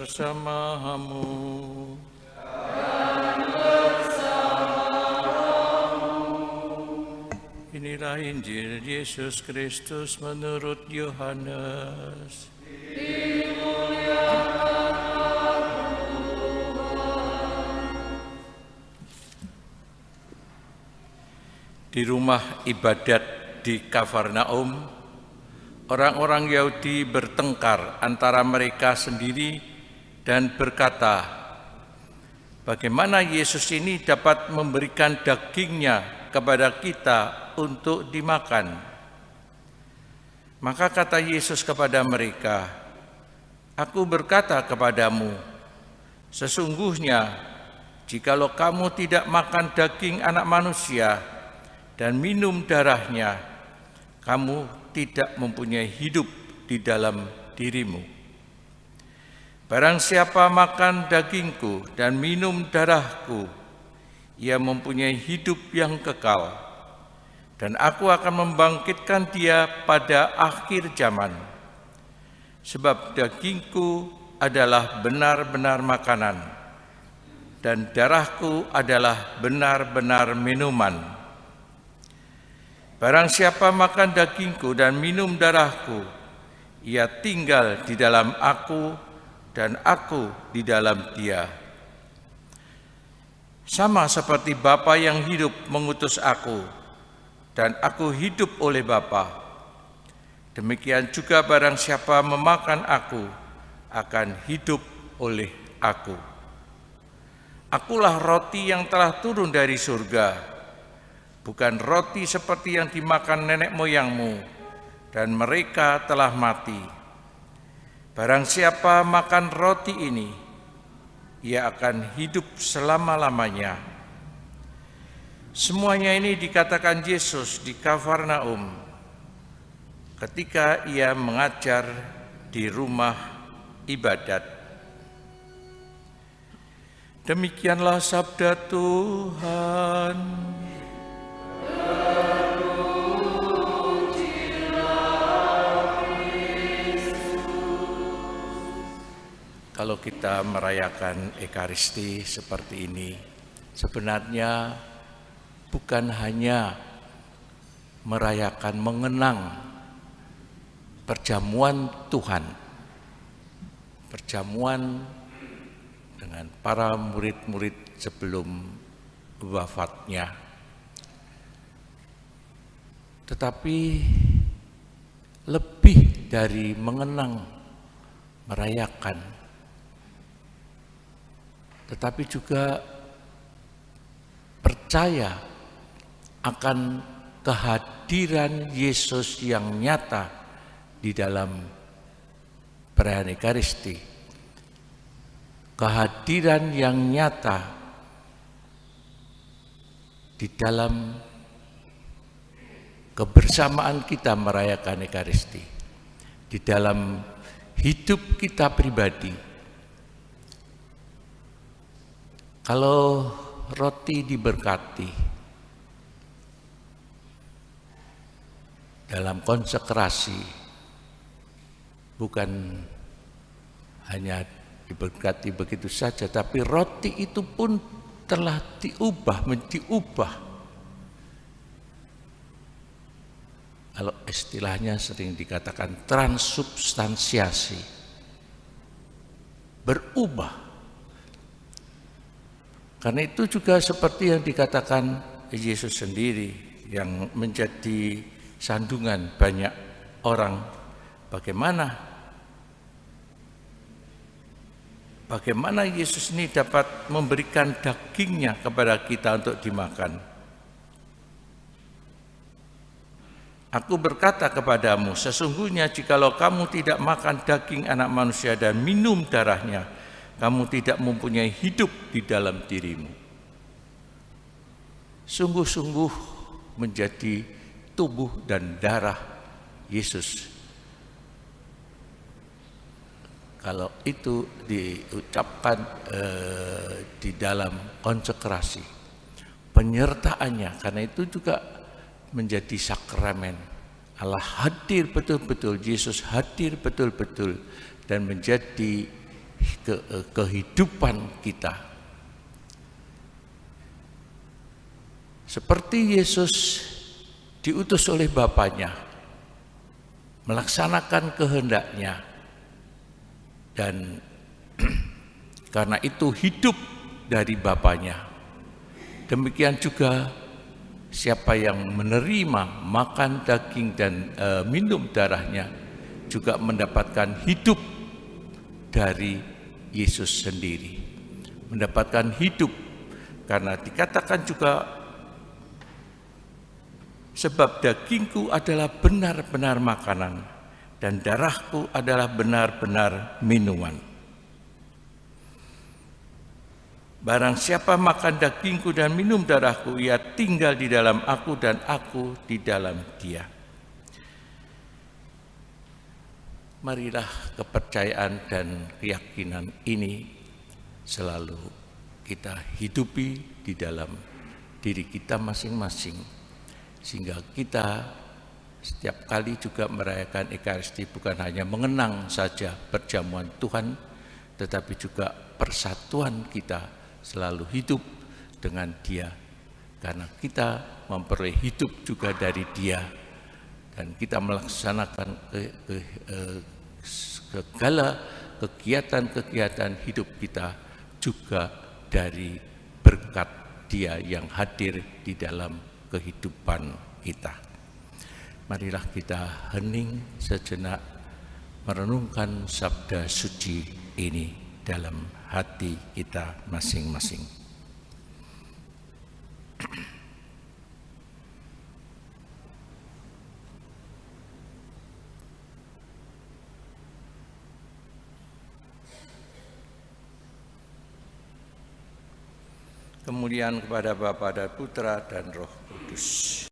bersamamu. Inilah Injil Yesus Kristus menurut Yohanes. Di rumah ibadat di Kafarnaum, orang-orang Yahudi bertengkar antara mereka sendiri dan berkata, bagaimana Yesus ini dapat memberikan dagingnya kepada kita untuk dimakan? Maka kata Yesus kepada mereka, aku berkata kepadamu, sesungguhnya jikalau kamu tidak makan daging anak manusia dan minum darahnya, kamu tidak mempunyai hidup di dalam dirimu. Barang siapa makan dagingku dan minum darahku, ia mempunyai hidup yang kekal, dan aku akan membangkitkan dia pada akhir zaman. Sebab dagingku adalah benar-benar makanan, dan darahku adalah benar-benar minuman. Barang siapa makan dagingku dan minum darahku, ia tinggal di dalam aku dan aku di dalam dia. Sama seperti Bapa yang hidup mengutus aku, dan aku hidup oleh Bapa, demikian juga barang siapa memakan aku akan hidup oleh aku. Akulah roti yang telah turun dari surga, bukan roti seperti yang dimakan nenek moyangmu, dan mereka telah mati. Barang siapa makan roti ini, ia akan hidup selama-lamanya. Semuanya ini dikatakan Yesus di Kafarnaum ketika ia mengajar di rumah ibadat. Demikianlah sabda Tuhan. Kalau kita merayakan Ekaristi seperti ini, sebenarnya bukan hanya merayakan, mengenang perjamuan Tuhan, perjamuan dengan para murid-murid sebelum wafatnya, tetapi lebih dari mengenang, merayakan, tetapi juga percaya akan kehadiran Yesus yang nyata di dalam perayaan Ekaristi. Kehadiran yang nyata di dalam kebersamaan kita merayakan Ekaristi, di dalam hidup kita pribadi. Kalau roti diberkati dalam konsekrasi, bukan hanya diberkati begitu saja, tapi roti itu pun telah diubah. Kalau istilahnya sering dikatakan transubstansiasi, berubah. Karena itu juga seperti yang dikatakan Yesus sendiri yang menjadi sandungan banyak orang. Bagaimana Yesus ini dapat memberikan dagingnya kepada kita untuk dimakan? Aku berkata kepadamu, sesungguhnya jikalau kamu tidak makan daging anak manusia dan minum darahnya, kamu tidak mempunyai hidup di dalam dirimu. Sungguh-sungguh menjadi tubuh dan darah Yesus. Kalau itu diucapkan di dalam konsekrasi, penyertaannya, karena itu juga menjadi sakramen. Allah hadir betul-betul, Yesus hadir betul-betul dan menjadi kehidupan kita. Seperti Yesus diutus oleh Bapaknya, melaksanakan kehendaknya, dan karena itu hidup dari Bapaknya. Demikian juga siapa yang menerima makan daging dan minum darahnya juga mendapatkan hidup dari Yesus sendiri. Mendapatkan hidup karena dikatakan juga, sebab dagingku adalah benar-benar makanan dan darahku adalah benar-benar minuman. Barang siapa makan dagingku dan minum darahku, ia tinggal di dalam aku dan aku di dalam dia. Marilah kepercayaan dan keyakinan ini selalu kita hidupi di dalam diri kita masing-masing, sehingga kita setiap kali juga merayakan Ekaristi bukan hanya mengenang saja perjamuan Tuhan, tetapi juga persatuan kita selalu hidup dengan Dia, karena kita memperoleh hidup juga dari Dia, dan kita melaksanakan segala kegiatan-kegiatan hidup kita juga dari berkat Dia yang hadir di dalam kehidupan kita. Marilah kita hening sejenak merenungkan sabda suci ini dalam hati kita masing-masing. Kemuliaan kepada Bapa dan Putra dan Roh Kudus.